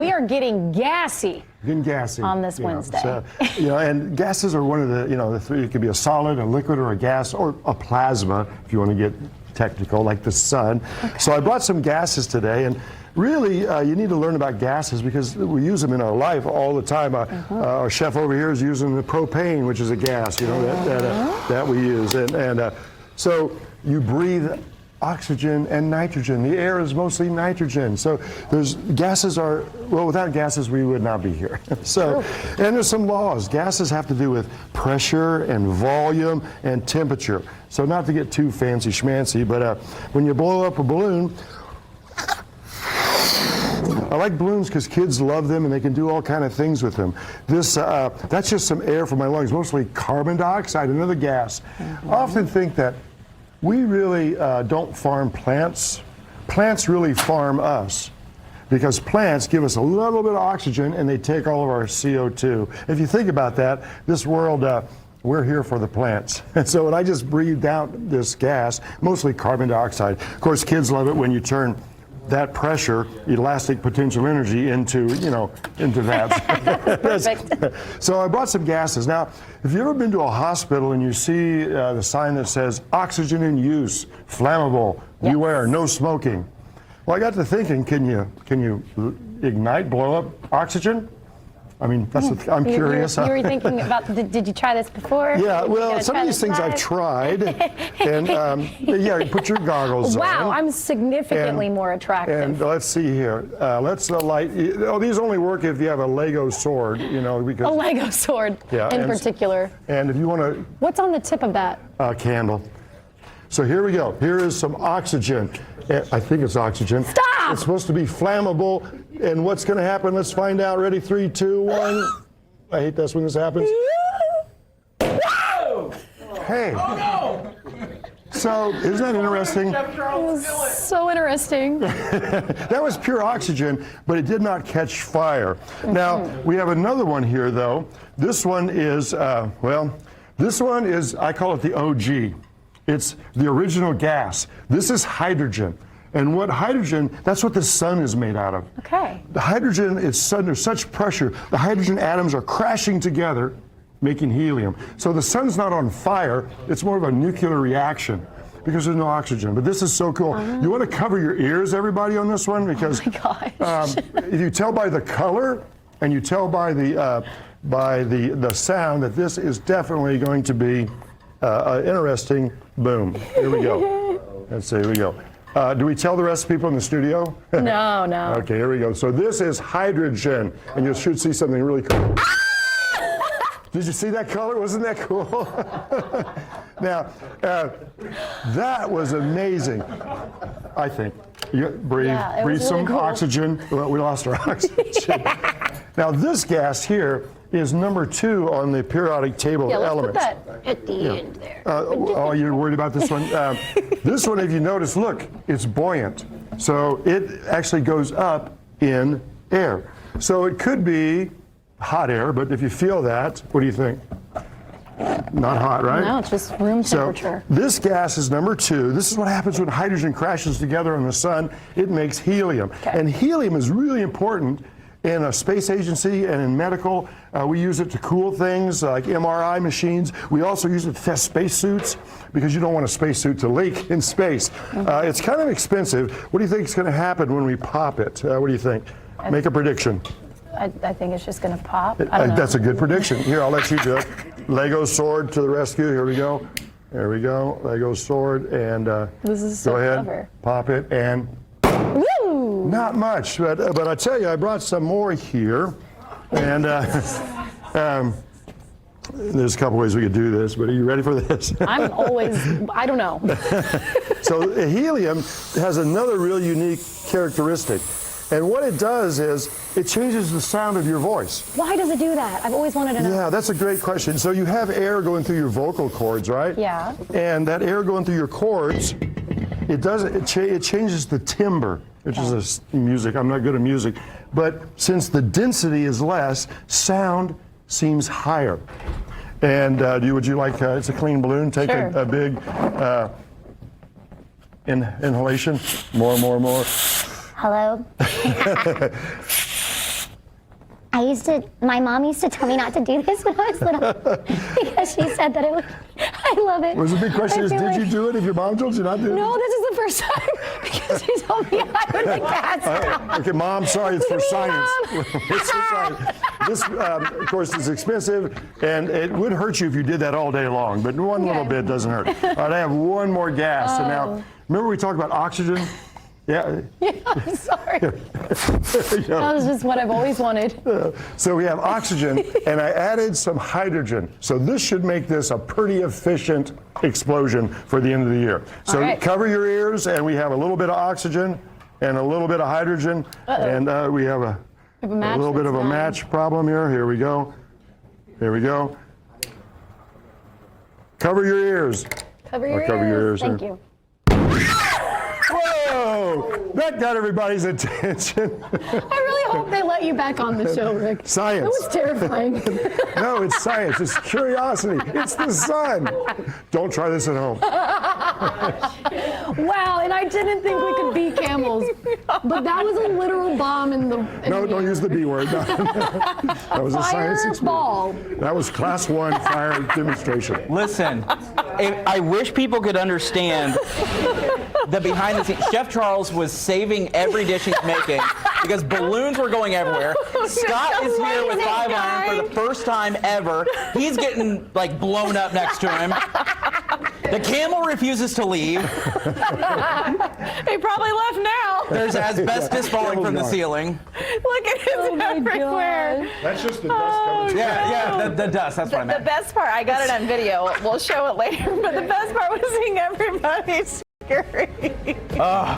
We are getting gassy. On this Wednesday. So, and gases are one of the three. It could be a solid, a liquid, or a gas, or a plasma, if you want to get technical, like the sun. Okay. So I brought some gases today, and really, you need to learn about gases because we use them in our life all the time. Our chef over here is using the propane, which is a gas, that we use, and so you breathe oxygen and nitrogen. The air is mostly nitrogen. So without gases, we would not be here. So, and there's some laws. Gases have to do with pressure and volume and temperature. So not to get too fancy schmancy, but when you blow up a balloon, I like balloons because kids love them and they can do all kind of things with them. That's just some air from my lungs, mostly carbon dioxide, another gas. I often think that we really don't farm plants. Plants really farm us because plants give us a little bit of oxygen and they take all of our CO2. If you think about that, this world, we're here for the plants. And so when I just breathed out this gas, mostly carbon dioxide, of course kids love it when you turn that pressure, elastic potential energy into that. Perfect. So I brought some gases. Now, if you've ever been to a hospital and you see the sign that says oxygen in use, flammable, beware, no smoking. Well, I got to thinking, can you ignite, blow up oxygen? I mean, I'm curious. You were thinking about, did you try this before? Yeah, well, some of these things I've tried. And yeah, put your goggles on. Wow, I'm significantly more attractive. And let's see here. Let's light. Oh, these only work if you have a Lego sword, because. A Lego sword, in particular. And if you want to. What's on the tip of that? A candle. So here we go. Here is some oxygen. I think it's oxygen. Stop! It's supposed to be flammable. And what's going to happen? Let's find out. Ready? 3, 2, 1. I hate this when this happens. Hey. Oh, no. So, isn't that interesting? So interesting. That was pure oxygen, but it did not catch fire. Now, we have another one here, though. This one is, I call it the OG. It's the original gas. This is hydrogen. And that's what the sun is made out of. Okay. The hydrogen is under such pressure, the hydrogen atoms are crashing together, making helium. So the sun's not on fire, it's more of a nuclear reaction because there's no oxygen. But this is so cool. You want to cover your ears, everybody, on this one? Because oh my gosh. If you tell by the color and you tell by the sound that this is definitely going to be an interesting boom. Here we go. Let's see, here we go. Do we tell the rest of the people in the studio? No, no. Okay, here we go. So this is hydrogen, and you should see something really cool. Did you see that color? Wasn't that cool? Now, that was amazing, I think. You breathe some cool oxygen. Well, we lost our oxygen. Now, this gas here is number 2 on the periodic table of elements. Let's put that at the end there. Oh, you're worried about this one? This one, if you notice, look, it's buoyant. So it actually goes up in air. So it could be hot air, but if you feel that, what do you think? Not hot, right? No, it's just room temperature. So this gas is number 2. This is what happens when hydrogen crashes together in the sun. It makes helium. Okay. And helium is really important in a space agency and in medical. We use it to cool things like MRI machines. We also use it to test spacesuits because you don't want a spacesuit to leak in space. It's kind of expensive. What do you think is going to happen when we pop it? What do you think? Make a prediction. I think it's just going to pop. I don't know. That's a good prediction. Here, I'll let you do it. Lego sword to the rescue. Here we go. There we go. Lego sword. And this is so go ahead, clever. Pop it, and woo! Not much, but I tell you, I brought some more here. And there's a couple ways we could do this, but are you ready for this? I don't know. So helium has another real unique characteristic. And what it does is it changes the sound of your voice. Why does it do that? I've always wanted to know. Yeah, that's a great question. So you have air going through your vocal cords, right? Yeah. And that air going through your cords, it changes the timbre, which is music. I'm not good at music. But since the density is less, sound seems higher. And would you like, it's a clean balloon, take a big inhalation, more. Hello? my mom used to tell me not to do this when I was little because she said that it would, I love it. Was the big question is, did you do it if your mom told you not to do it? No, this is the first time because she told me I would the gas out. Okay, Mom, sorry, it's for What do you mean, science. Mom? It's for science. This, of course, is expensive, and it would hurt you if you did that all day long, but one little bit doesn't hurt. All right, I have one more gas. And now, remember we talked about oxygen? Yeah. Yeah, I'm sorry. That was just what I've always wanted. So we have oxygen, and I added some hydrogen. So this should make this a pretty efficient explosion for the end of the year. So cover your ears, and we have a little bit of oxygen and a little bit of hydrogen, and we have a little bit of a match problem here. Here we go. Here we go. Cover your ears. Cover your ears. Thank you. Whoa! That got everybody's attention. I really hope they let you back on the show, Rick. Science. That was terrifying. No, it's science. It's curiosity. It's the sun. Don't try this at home. Wow, and I didn't think we could beat camels. But that was a literal bomb in the... No, don't use the B word. No. That was a science experiment. Fireball. That was class 1 fire demonstration. Listen, I wish people could understand the behind the scenes. Chef Charles was saving every dish he's making because balloons were going everywhere. Scott is here with 5 iron for the first time ever. He's getting like blown up next to him. The camel refuses to leave. He probably left now. There's asbestos falling from the ceiling. Look at his everywhere. That's just the dust coming. Yeah, the dust. That's what I meant. The best part, I got it on video. We'll show it later. But the best part was seeing everybody scurry.